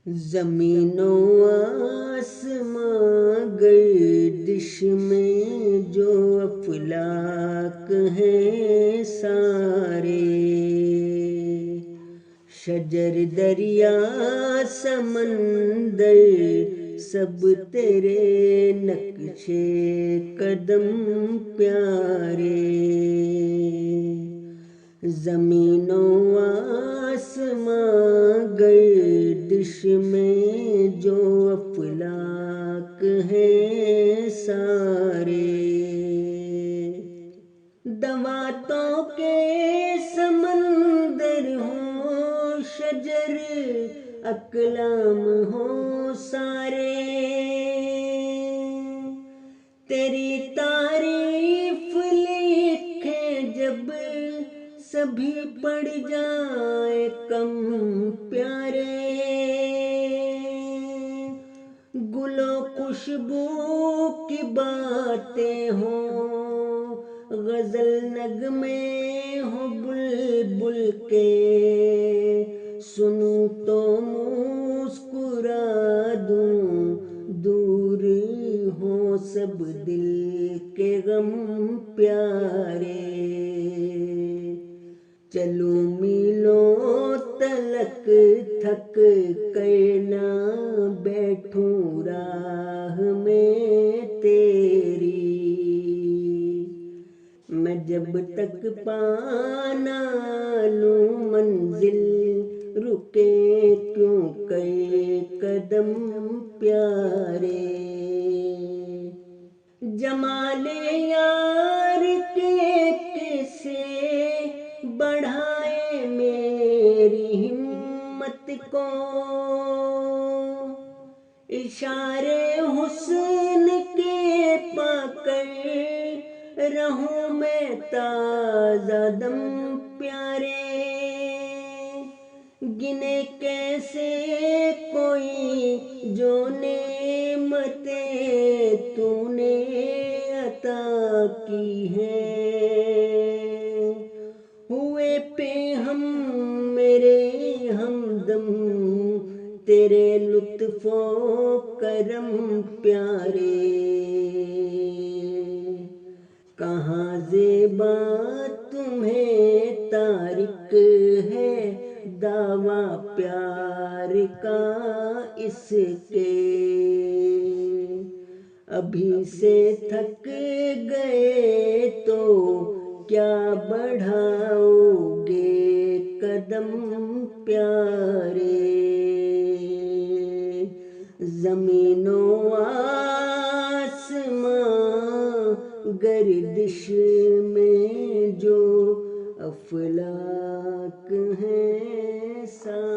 زمین و آسمان گردش میں جو افلاک ہیں سارے، شجر دریا سمندر سب تیرے نقش قدم پیارے۔ زمین و آسمان گردش میں جو افلاک ہیں سارے، دواتوں کے سمندر ہوں، شجر اقلام ہوں سارے، تیری تعریف لکھیں جب سبھی پڑ جائیں کم پیارے، گل و خوشبو کی باتیں ہوں، غزل نغمے ہوں بلبل کے، سنوں تو مسکرا دوں، دور ہوں سب دل کے غم پیارے، چلوں میلوں تلک تھک کر نہ بیٹھوں راہ میں تیری، میں جب تک پانا لوں منزل رکے کیوں کئی قدم پیارے، جمال یار کے کسے بڑھائے میری ہمت کو، اشارے حسن کے پا کر رہوں میں تازہ دم پیارے، گنے کیسے کوئی جو نعمتیں تو نے عطا کی ہیں، ہوئے پہ ہم میرے ہمدم تیرے لطف و کرم پیارے، کہاں زیبا تمہیں تارک ہے دعویٰ پیار کا اس کے، ابھی سے تھک گئے تو کیا بڑھاؤ گے قدم پیارے، زمین و آسمان گردش میں جو افلاک ہیں سارے۔